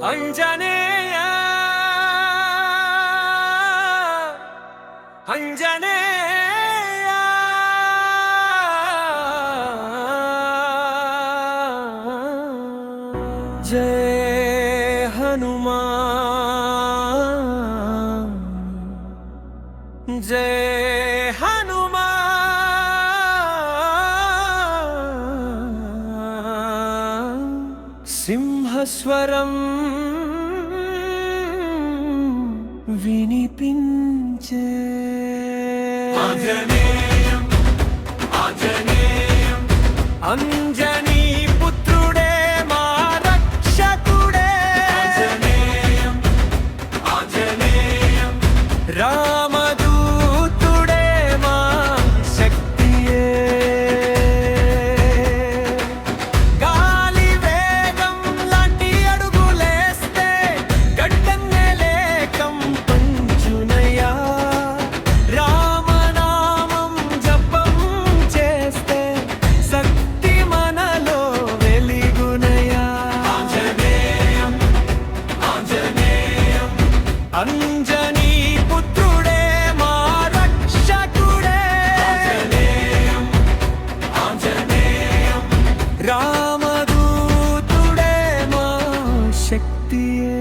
అంజనేయ అంజనేయ జయ హనుమాన్ జయ హనుమాన్ సింహస్వరం వినిపించే ఆంజనేయం ఆంజనేయం అంజనీ పుత్రుడే మా రక్షకుడే ఆంజనేయం ఆంజనేయం రామదూతుడే మా శక్తియే గాలి వేగం లాంటి అడుగులేస్తే గడ్డన్నే లేకం పంచునయ్యా రామనామం జపం చేస్తే శక్తి మనలో వెలిగునయ్యా ఆంజనేయం ఆంజనేయం అంజనీ పుత్రుడే మా రక్షకుడే ఆంజనేయం ఆంజనేయం రామదూతుడే మా శక్తియే